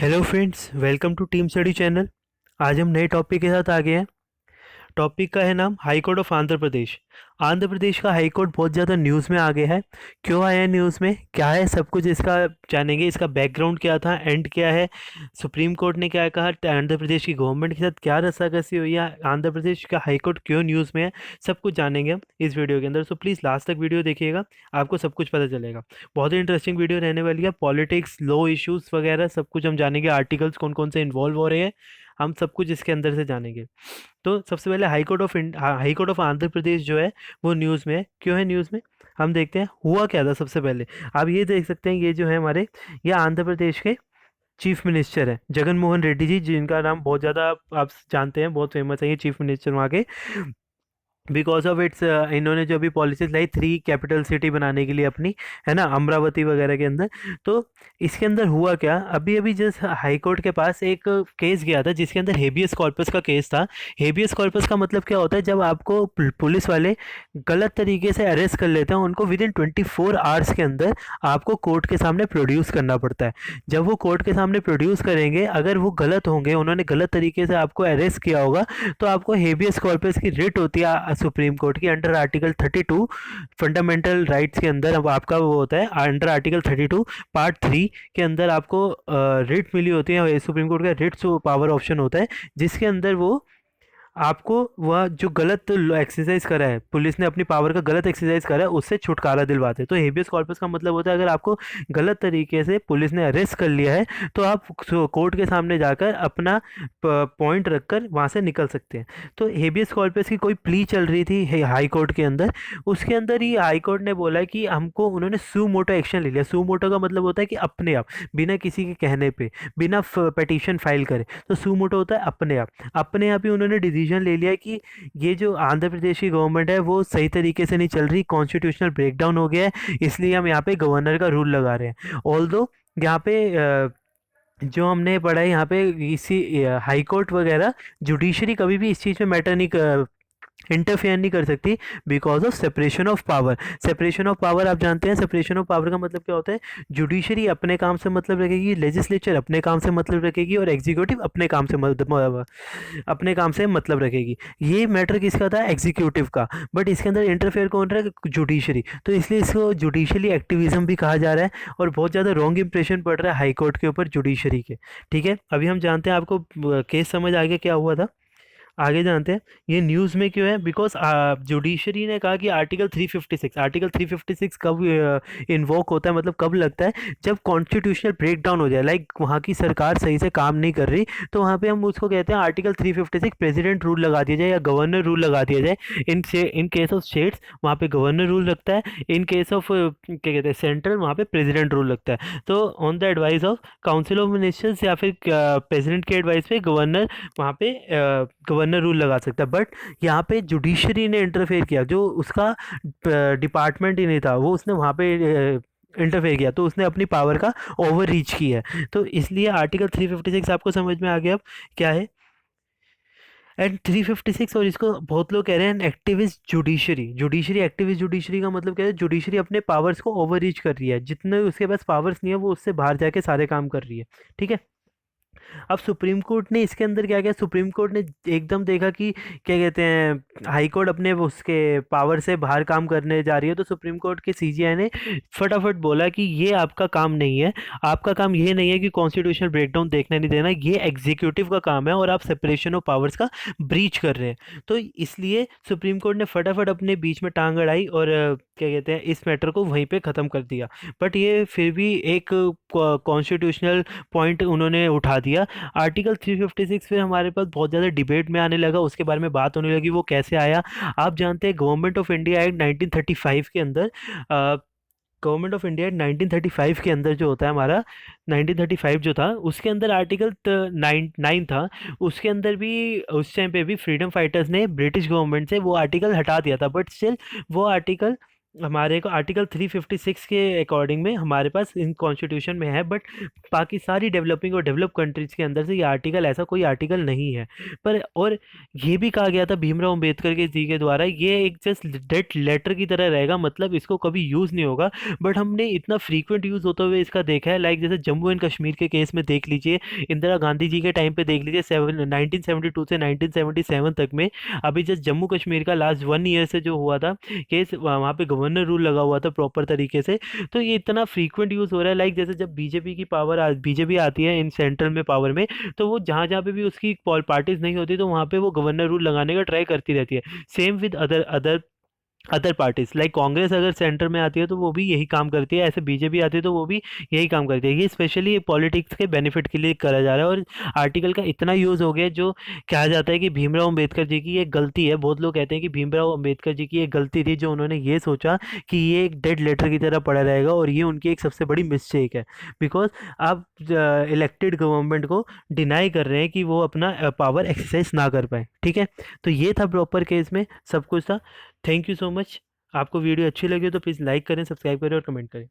Hello friends, welcome to team study channel. आज हम नए टॉपिक के साथ आ गए हैं। टॉपिक का है नाम high court of Andhra Pradesh. Andhra Pradesh का हाई कोर्ट बहुत ज़्यादा न्यूज़ में आ गया है। क्यों आया है न्यूज़ में, क्या है, सब कुछ इसका जानेंगे। इसका बैकग्राउंड क्या था, एंड क्या है, सुप्रीम कोर्ट ने क्या कहा, आंध्र प्रदेश की गवर्नमेंट के साथ क्या रस्साकसी हुई है, आंध्र प्रदेश का हाई कोर्ट क्यों न्यूज़ में है, सब कुछ जानेंगे हम इस वीडियो के अंदर। सो प्लीज़ लास्ट तक वीडियो देखिएगा, आपको सब कुछ पता चलेगा। बहुत ही इंटरेस्टिंग वीडियो रहने वाली है। पॉलिटिक्स, लॉ इश्यूज़ वगैरह सब कुछ हम जानेंगे। आर्टिकल्स कौन कौन से इन्वॉल्व हो रहे हैं, हम सब कुछ इसके अंदर से जानेंगे। तो सबसे पहले high court of Andhra Pradesh जो है वो न्यूज़ में है। क्यों है न्यूज़ में, हम देखते हैं हुआ क्या था। सबसे पहले आप ये देख सकते हैं, ये जो है हमारे, ये आंध्र प्रदेश के चीफ मिनिस्टर हैं जगन मोहन रेड्डी जी, जिनका नाम बहुत ज़्यादा आप जानते हैं, बहुत फेमस है ये चीफ मिनिस्टर वहाँ के। बिकॉज ऑफ इट्स इन्होंने जो अभी पॉलिसीज लाई 3 कैपिटल सिटी बनाने के लिए अपनी, है ना, अमरावती वगैरह के अंदर। तो इसके अंदर हुआ क्या, अभी अभी जस्ट हाई कोर्ट के पास एक केस गया था जिसके अंदर हेबियस कॉर्पस का केस था। हेबियस कॉर्पस का मतलब क्या होता है, जब आपको पुलिस वाले गलत तरीके से अरेस्ट कर लेते हैं, उनको विद इन 24 आवर्स के अंदर आपको कोर्ट के सामने प्रोड्यूस करना पड़ता है। जब वो कोर्ट के सामने प्रोड्यूस करेंगे, अगर वो गलत होंगे, उन्होंने गलत तरीके से आपको अरेस्ट किया होगा, तो आपको हेबियस कॉर्पस की रिट होती है सुप्रीम कोर्ट की, अंडर आर्टिकल 32 फंडामेंटल राइट्स के अंदर। अब आपका वो होता है अंडर आर्टिकल 32 पार्ट 3 के अंदर आपको रिट मिली होती है। सुप्रीम कोर्ट का रिट पावर ऑप्शन होता है, जिसके अंदर वो आपको वह जो गलत एक्सरसाइज करा है, पुलिस ने अपनी पावर का गलत एक्सरसाइज करा है, उससे छुटकारा दिलवाते हैं। तो हेबियस कॉर्पस का मतलब होता है, अगर आपको गलत तरीके से पुलिस ने अरेस्ट कर लिया है, तो आप कोर्ट के सामने जाकर अपना पॉइंट रखकर वहाँ से निकल सकते हैं। तो हेबियस कॉर्पस की कोई प्ली चल रही थी हाई कोर्ट के अंदर। उसके अंदर ही हाई कोर्ट ने बोला कि हमको, उन्होंने सू मोटो एक्शन ले लिया। सू मोटो का मतलब होता है कि अपने आप, बिना किसी के कहने पे, बिना पिटीशन फाइल करे। तो सू मोटो होता है अपने आप। अपने आप ही उन्होंने डिसीजन ले लिया कि ये जो आंध्र प्रदेश की गवर्नमेंट है वो सही तरीके से नहीं चल रही, कॉन्स्टिट्यूशनल ब्रेकडाउन हो गया है, इसलिए हम यहाँ पे गवर्नर का रूल लगा रहे हैं। ऑल्दो यहाँ पे जो हमने पढ़ा है यहाँ पे, इसी हाई कोर्ट वगैरह, जुडिशरी कभी भी इस चीज़ में मैटर नहीं इंटरफेयर नहीं कर सकती, because of separation of power. Separation of power आप जानते हैं, सेपरेशन ऑफ पावर का मतलब क्या होता है, जुडिशरी अपने काम से मतलब रखेगी, लेजिस्लेचर अपने काम से मतलब रखेगी, और एग्जीक्यूटिव अपने काम से मतलब रखेगी। ये मैटर किसका था, एग्जीक्यूटिव का। बट इसके अंदर इंटरफेयर कौन रहा है, जुडिशरी। तो इसलिए इसको जुडिशली एक्टिविज्म भी कहा जा रहा है, और बहुत ज़्यादा रॉन्ग इंप्रेशन पड़ रहा है हाई कोर्ट के ऊपर जुडिशरी के। ठीक है, अभी हम जानते हैं, आपको केस समझ आ गया क्या हुआ था, आगे जानते हैं ये न्यूज़ में क्यों है। बिकॉज जुडिशरी ने कहा कि आर्टिकल 356 कब इन्वोक होता है, मतलब कब लगता है, जब कॉन्स्टिट्यूशनल ब्रेकडाउन हो जाए, लाइक वहाँ की सरकार सही से काम नहीं कर रही, तो वहाँ पे हम उसको कहते हैं आर्टिकल 356 प्रेसिडेंट रूल लगा दिया जाए या गवर्नर रूल लगा दिया जाए। इन केस ऑफ स्टेट्स वहाँ पे गवर्नर रूल लगता है, इन केस ऑफ क्या कहते हैं सेंट्रल, वहाँ पे प्रेसिडेंट रूल लगता है। तो on the advice of council of ministers या फिर प्रेसिडेंट के एडवाइस पे गवर्नर वहाँ पे गवर्नर रूल लगा सकता है। बट यहाँ पे जुडिशरी ने इंटरफेयर किया, जो उसका डिपार्टमेंट ही नहीं था, वो उसने वहाँ पे इंटरफेयर किया, तो उसने अपनी पावर का ओवर रीच किया है। तो इसलिए आर्टिकल 356 आपको समझ में आ गया अब क्या है। एंड 356, और इसको बहुत लोग कह रहे हैं एक्टिविस्ट जुडिशरी। एक्टिविस्ट जुडिशरी का मतलब क्या है, जुडिशरी अपने पावर्स को ओवर रीच कर रही है, जितने उसके पास पावर्स नहीं है वो उससे बाहर जाके सारे काम कर रही है। ठीक है, अब सुप्रीम कोर्ट ने इसके अंदर क्या किया, सुप्रीम कोर्ट ने एकदम देखा कि क्या कहते हैं हाई कोर्ट अपने उसके पावर से बाहर काम करने जा रही है, तो सुप्रीम कोर्ट के सीजीआई ने फटाफट बोला कि ये आपका काम नहीं है। आपका काम ये नहीं है कि कॉन्स्टिट्यूशनल ब्रेकडाउन देखने नहीं देना, ये एग्जीक्यूटिव का काम है, और आप सेपरेशन ऑफ पावर्स का ब्रीच कर रहे हैं। तो इसलिए सुप्रीम कोर्ट ने फटाफट अपने बीच में टांग अड़ाई, और क्या कहते हैं इस मैटर को वहीं पे ख़त्म कर दिया। बट ये फिर भी एक कॉन्स्टिट्यूशनल पॉइंट उन्होंने उठा दिया। आर्टिकल 356 फिर हमारे पास बहुत ज़्यादा डिबेट में आने लगा, उसके बारे में बात होने लगी, वो कैसे आया। आप जानते हैं गवर्नमेंट ऑफ इंडिया एक्ट 1935 के अंदर, गवर्नमेंट ऑफ इंडिया 1935 के अंदर जो होता है हमारा, 1935 जो था उसके अंदर आर्टिकल 9 था। उसके अंदर भी उस टाइम पे भी फ्रीडम फाइटर्स ने ब्रिटिश गवर्नमेंट से वो आर्टिकल हटा दिया था, बट स्टिल वो आर्टिकल हमारे को आर्टिकल 356 के अकॉर्डिंग में हमारे पास इन कॉन्स्टिट्यूशन में है, बट बाकी सारी डेवलपिंग और डेवलप कंट्रीज के अंदर से ये आर्टिकल, ऐसा कोई आर्टिकल नहीं है। पर और ये भी कहा गया था भीमराव अंबेडकर के जी के द्वारा, ये एक जस्ट डेड लेटर की तरह रहेगा, मतलब इसको कभी यूज़ नहीं होगा। बट हमने इतना फ्रीक्वेंट यूज़ होते हुए इसका देखा है, लाइक जैसे जम्मू एंड कश्मीर के केस में देख लीजिए, इंदिरा गांधी जी के टाइम पे देख लीजिए, 1972 से 1977 तक में। अभी जस्ट जम्मू कश्मीर का लास्ट 1 ईयर से जो हुआ था केस, वहाँ पे गवर्नर रूल लगा हुआ था प्रॉपर तरीके से। तो ये इतना फ्रीक्वेंट यूज़ हो रहा है, लाइक जैसे जब बीजेपी की पावर, बीजेपी आती है इन सेंट्रल में पावर में, तो वो जहाँ जहाँ पे भी उसकी पार्टीज नहीं होती, तो वहाँ पे वो गवर्नर रूल लगाने का ट्राई करती रहती है। Same with other other other parties, like Congress अगर सेंटर में आती है तो वो भी यही काम करती है, ऐसे बीजेपी आती है तो वो भी यही काम करती है। ये स्पेशली पॉलिटिक्स के बेनिफिट के लिए करा जा रहा है, और आर्टिकल का इतना यूज़ हो गया है, जो कहा जाता है कि भीमराव अंबेडकर जी की ये गलती है। बहुत लोग कहते हैं कि भीमराव अंबेडकर जी की ये गलती थी, जो उन्होंने ये सोचा कि ये एक डेड लेटर की तरह पड़ा रहेगा, और ये उनकी एक सबसे बड़ी मिस्टेक है। बिकॉज आप इलेक्टेड गवर्नमेंट को डिनाई कर रहे हैं कि वो अपना पावर एक्सरसाइज ना कर पाए, ठीक है। तो ये था प्रॉपर केस में सब कुछ था। Thank you so much. आपको वीडियो अच्छी लगी हो तो प्लीज़ लाइक करें, सब्सक्राइब करें और कमेंट करें।